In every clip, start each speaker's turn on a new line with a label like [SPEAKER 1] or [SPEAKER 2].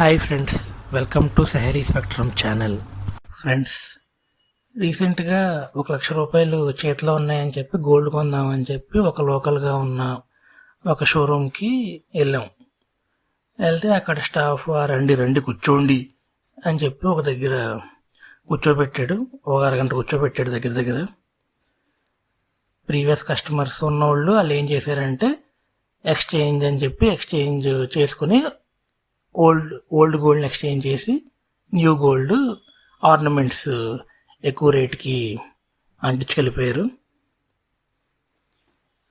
[SPEAKER 1] Hi friends, welcome to Sahari spectrum channel. Friends, రీసెంట్గా 1,00,000 రూపాయలు చేతిలో ఉన్నాయని చెప్పి గోల్డ్ కొందామని చెప్పి ఒక లోకల్గా ఉన్న ఒక షోరూమ్కి వెళ్తే అక్కడ స్టాఫ్ రండి రండి కూర్చోండి అని చెప్పి ఒక దగ్గర కూర్చోబెట్టాడు. ఒక అరగంట కూర్చోబెట్టాడు దగ్గర. ప్రీవియస్ కస్టమర్స్ ఉన్నవాళ్ళు వాళ్ళు ఏం చేశారంటే ఎక్స్చేంజ్ అని చెప్పి ఎక్స్చేంజ్ చేసుకుని ఓల్డ్ గోల్డ్ని ఎక్స్చేంజ్ చేసి న్యూ గోల్డ్ ఆర్నమెంట్స్ ఎక్కువ రేట్కి అంటించుకెళ్ళిపోయారు.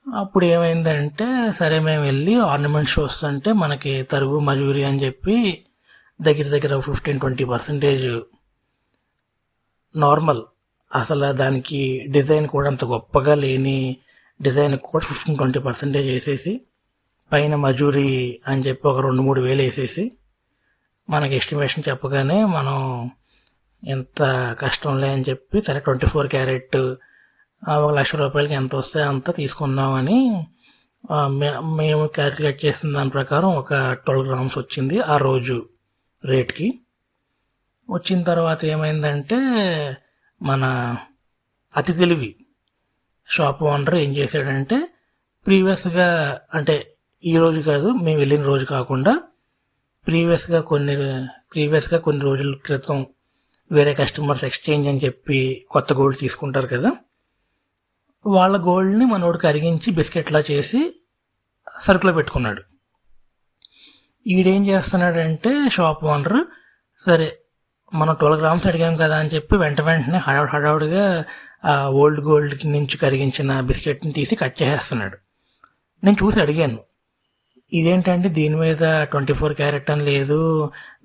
[SPEAKER 1] అప్పుడు ఏమైందంటే సరే మేము వెళ్ళి ఆర్నమెంట్స్ చూస్తుంటే మనకి తరుగు మజూరి అని చెప్పి దగ్గర 15-20% నార్మల్, అసలు దానికి డిజైన్ కూడా అంత గొప్పగా లేని డిజైన్ కూడా 15-20% వేసేసి పైన మజూరి అని చెప్పి ఒక 2-3 వేలు వేసేసి మనకి ఎస్టిమేషన్ చెప్పగానే మనం ఎంత కష్టంలే అని చెప్పి సరే 24 క్యారెట్ 1,00,000 రూపాయలకి ఎంత వస్తే అంత తీసుకుందామని మేము క్యాల్కులేట్ చేసిన దాని ప్రకారం ఒక 12 గ్రామ్స్ వచ్చింది ఆ రోజు రేట్కి. వచ్చిన తర్వాత ఏమైందంటే మన అతి తెలివి షాప్ ఓనర్ ఏం చేశాడంటే ప్రీవియస్గా, అంటే ఈ రోజు కాదు మేము వెళ్ళిన రోజు కాకుండా ప్రీవియస్గా కొన్ని రోజుల క్రితం వేరే కస్టమర్స్ ఎక్స్చేంజ్ అని చెప్పి కొత్త గోల్డ్ తీసుకుంటారు కదా, వాళ్ళ గోల్డ్ని మనోడు కరిగించి బిస్కెట్లా చేసి సరుకులో పెట్టుకున్నాడు. ఈడేం చేస్తున్నాడంటే షాప్ ఓనర్ సరే మనం 12 గ్రామ్స్ అడిగాం కదా అని చెప్పి వెంటనే హడావుడిగా ఆ ఓల్డ్ గోల్డ్ నుంచి కరిగించిన బిస్కెట్ని తీసి కట్ చేసేస్తున్నాడు. నేను చూసి అడిగాను, ఇదేంటంటే దీని మీద 24 క్యారెట్ అని లేదు,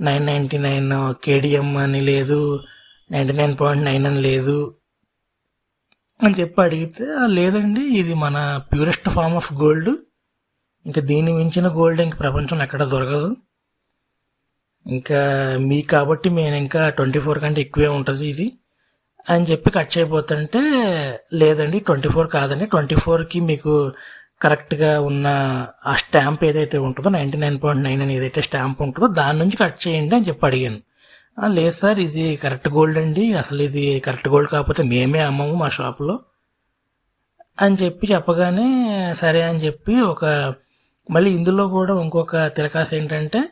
[SPEAKER 1] 999 కేడిఎం అని లేదు, 99.9 అని లేదు అని చెప్పి అడిగితే లేదండి ఇది మన ప్యూరెస్ట్ ఫామ్ ఆఫ్ గోల్డ్, ఇంకా దీన్ని మించిన గోల్డ్ ఇంక ప్రపంచంలో ఎక్కడ దొరకదు, ఇంకా మీకు కాబట్టి మేము ఇంకా 24 కంటే ఎక్కువే ఉంటుంది ఇది అని చెప్పి కట్ చేయబోతుంటే లేదండి 24 కాదండి, 24కి మీకు కరెక్ట్గా ఉన్న ఆ స్టాంప్ ఏదైతే ఉంటుందో 99.9 అని ఏదైతే స్టాంప్ ఉంటుందో దాని నుంచి కట్ చేయండి అని చెప్పి అడిగాను. లేదు సార్ ఇది కరెక్ట్ గోల్డ్ అండి, అసలు ఇది కరెక్ట్ గోల్డ్ కాకపోతే మేమే అమ్మము మా షాప్లో అని చెప్పగానే సరే అని చెప్పి మళ్ళీ ఇందులో కూడా ఇంకొక తిరకాసు ఏంటంటే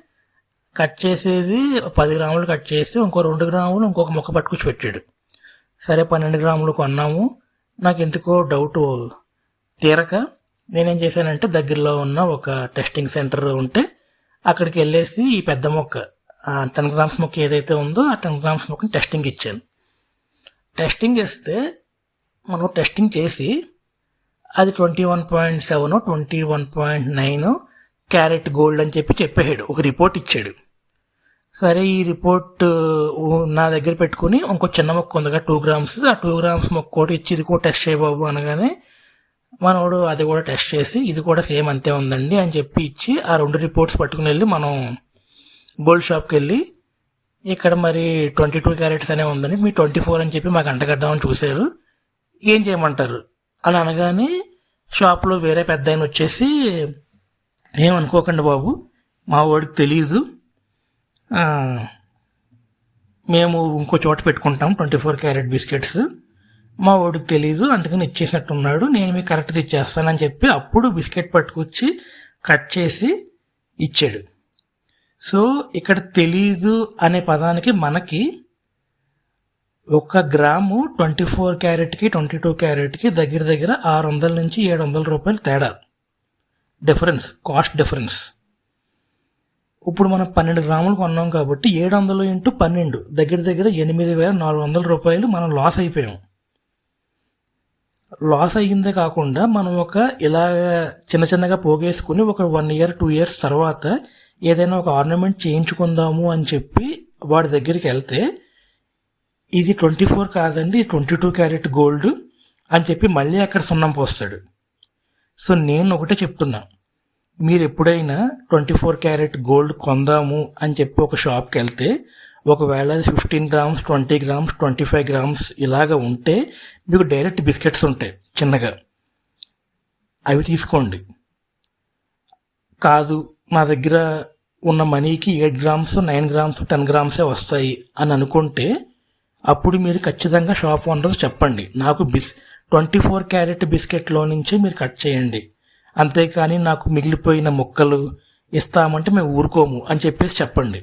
[SPEAKER 1] కట్ చేసేది 10 గ్రాములు కట్ చేసి ఇంకో 2 గ్రాములు ఇంకొక మొక్క పట్టుకొచ్చి పెట్టాడు. సరే 12 గ్రాములు కొన్నాము. నాకు ఎందుకో డౌట్ తీరక నేనేం చేశానంటే దగ్గరలో ఉన్న ఒక టెస్టింగ్ సెంటర్ ఉంటే అక్కడికి వెళ్ళేసి ఈ పెద్ద మొక్క 10 గ్రామ్స్ మొక్క ఏదైతే ఉందో ఆ 10 గ్రామ్స్ మొక్కని టెస్టింగ్ ఇచ్చాను. టెస్టింగ్ ఇస్తే మనం టెస్టింగ్ చేసి అది 21.7 21.9 క్యారెట్ గోల్డ్ అని చెప్పాడు, ఒక రిపోర్ట్ ఇచ్చాడు. సరే ఈ రిపోర్ట్ నా దగ్గర పెట్టుకుని ఇంకో చిన్న మొక్క ఉందిగా 2 గ్రామ్స్, ఆ 2 గ్రామ్స్ మొక్క కూడా ఇచ్చి ఇది కూడా టెస్ట్ చేయబాబు అనగానే మనోడు అది కూడా టెస్ట్ చేసి ఇది కూడా సేమ్ అంతే ఉందండి అని చెప్పి ఇచ్చి ఆ 2 రిపోర్ట్స్ పట్టుకుని వెళ్ళి మనం గోల్డ్ షాప్కి వెళ్ళి ఇక్కడ మరి 22 క్యారెట్స్ అనే ఉందని మీ 24 అని చెప్పి మాకు అంటగద్దామని చూశారు, ఏం చేయమంటారు అని అనగానే షాప్లో వేరే పెద్ద ఆయన వచ్చేసి ఏమనుకోకండి బాబు మా వాడికి తెలీదు, మేము ఇంకో చోట పెట్టుకుంటాం 24 క్యారెట్ బిస్కెట్స్, మా వాడికి తెలీదు అందుకని ఇచ్చేసినట్టున్నాడు, నేను మీకు కరెక్ట్గా ఇచ్చేస్తానని చెప్పి అప్పుడు బిస్కెట్ పట్టుకొచ్చి కట్ చేసి ఇచ్చాడు. సో ఇక్కడ తెలీదు అనే పదానికి మనకి 1 గ్రాము 24 క్యారెట్కి 22 క్యారెట్కి దగ్గర 600 నుంచి 700 రూపాయలు తేడా డిఫరెన్స్, కాస్ట్ డిఫరెన్స్. ఇప్పుడు మనం 12 గ్రాములు కొన్నాం కాబట్టి 700 × 12 దగ్గర 8,400 రూపాయలు మనం లాస్ అయిపోయాం. లాస్ అయ్యిందే కాకుండా మనం ఇలాగ చిన్నగా పోగేసుకుని ఒక 1 year 2 years తర్వాత ఏదైనా ఒక ఆర్నమెంట్ చేయించుకుందాము అని చెప్పి వాడి దగ్గరికి వెళ్తే ఇది 24 కాదండి 22 క్యారెట్ గోల్డ్ అని చెప్పి మళ్ళీ అక్కడ సున్నం పోస్తాడు. సో నేను ఒకటే చెప్తున్నా, మీరు ఎప్పుడైనా 24 క్యారెట్ గోల్డ్ కొందాము అని చెప్పి ఒక షాప్కి వెళ్తే ఒకవేళ 15 గ్రామ్స్ 20 గ్రామ్స్ 25 గ్రామ్స్ ఇలాగ ఉంటే మీకు డైరెక్ట్ బిస్కెట్స్ ఉంటాయి చిన్నగా, అవి తీసుకోండి. కాదు మా దగ్గర ఉన్న మనీకి 8 గ్రామ్స్ 9 గ్రామ్స్ 10 గ్రామ్సే వస్తాయి అని అనుకుంటే అప్పుడు మీరు ఖచ్చితంగా షాప్ ఓనర్స్ చెప్పండి, నాకు 24 క్యారెట్ బిస్కెట్లో నుంచి మీరు కట్ చేయండి, అంతేకాని నాకు మిగిలిపోయిన ముక్కలు ఇస్తామంటే మేము ఊరుకోము అని చెప్పేసి చెప్పండి.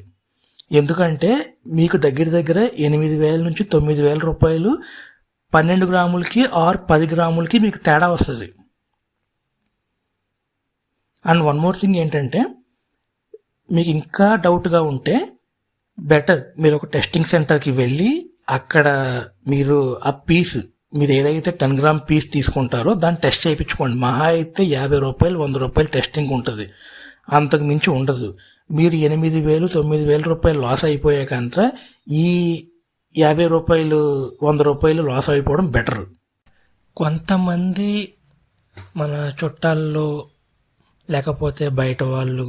[SPEAKER 1] ఎందుకంటే మీకు దగ్గర దగ్గర 8,000 నుంచి 9,000 రూపాయలు 12 గ్రాములకి ఆర్ 10 గ్రాములకి మీకు తేడా వస్తుంది. అండ్ వన్ మోర్ థింగ్ ఏంటంటే, మీకు ఇంకా డౌట్గా ఉంటే బెటర్ మీరు ఒక టెస్టింగ్ సెంటర్కి వెళ్ళి అక్కడ మీరు ఆ పీస్ మీరు ఏదైతే 10 గ్రామ్ పీస్ తీసుకుంటారో దాన్ని టెస్ట్ చేయించుకోండి. మహా అయితే 50 రూపాయలు 100 రూపాయలు టెస్టింగ్ ఉంటుంది, అంతకు మించి ఉండదు. మీరు 8,000 9,000 రూపాయలు లాస్ అయిపోయాకంత ఈ 50 రూపాయలు 100 రూపాయలు లాస్ అయిపోవడం బెటర్. కొంతమంది మన చుట్టాల్లో లేకపోతే బయట వాళ్ళు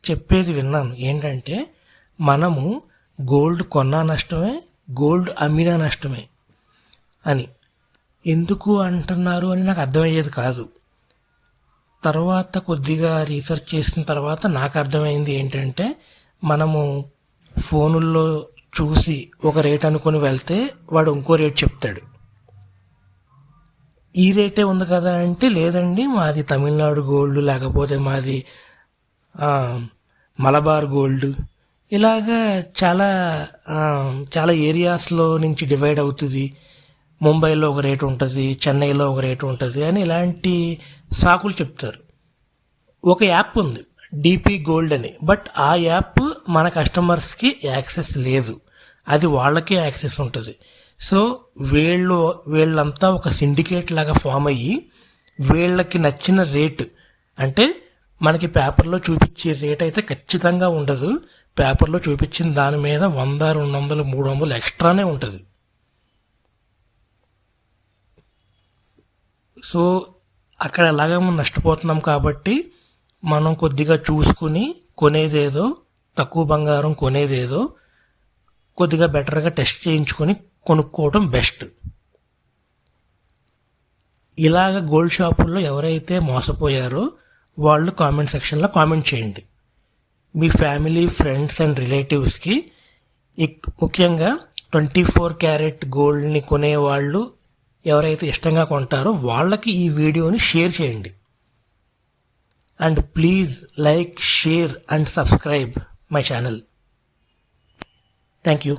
[SPEAKER 1] చెప్పేది విన్నాను ఏంటంటే, మనము గోల్డ్ కొన్నా నష్టమే, గోల్డ్ అమ్మినా నష్టమే అని. ఎందుకు అంటున్నారు అని నాకు అర్థమయ్యేది కాదు. తర్వాత కొద్దిగా రీసెర్చ్ చేసిన తర్వాత నాకు అర్థమైంది ఏంటంటే, మనము ఫోనుల్లో చూసి ఒక రేట్ అనుకుని వెళ్తే వాడు ఇంకో రేట్ చెప్తాడు. ఈ రేటే ఉంది కదా అంటే, లేదండి మాది తమిళనాడు గోల్డ్, లేకపోతే మాది మలబార్ గోల్డ్, ఇలాగా చాలా చాలా ఏరియాస్లో నుంచి డివైడ్ అవుతుంది. ముంబైలో ఒక రేటు ఉంటుంది, చెన్నైలో ఒక రేటు ఉంటుంది అని ఇలాంటి సాకులు చెప్తారు. ఒక యాప్ ఉంది డిపి గోల్డ్ అని, బట్ ఆ యాప్ మన కస్టమర్స్కి యాక్సెస్ లేదు, అది వాళ్ళకే యాక్సెస్ ఉంటుంది. సో వీళ్ళంతా ఒక సిండికేట్ లాగా ఫామ్ అయ్యి వీళ్ళకి నచ్చిన రేటు, అంటే మనకి పేపర్లో చూపించే రేట్ అయితే ఖచ్చితంగా ఉండదు, పేపర్లో చూపించిన దాని మీద 100 200 300 ఎక్స్ట్రానే ఉంటుంది. సో అక్కడ ఎలాగ మనం నష్టపోతున్నాం కాబట్టి మనం కొద్దిగా చూసుకుని కొనేదేదో, తక్కువ బంగారం కొనేదేదో కొద్దిగా బెటర్గా టెస్ట్ చేయించుకొని కొనుక్కోవడం బెస్ట్. ఇలాగ గోల్డ్ షాపుల్లో ఎవరైతే మోసపోయారో వాళ్ళు కామెంట్ సెక్షన్లో కామెంట్ చేయండి. మీ ఫ్యామిలీ, ఫ్రెండ్స్ అండ్ రిలేటివ్స్కి, ముఖ్యంగా 24 క్యారెట్ గోల్డ్ని కొనేవాళ్ళు ఎవరైతే ఇష్టంగా కొంటారో వాళ్ళకి ఈ వీడియోని షేర్ చేయండి. And please like, share and subscribe my channel. Thank you.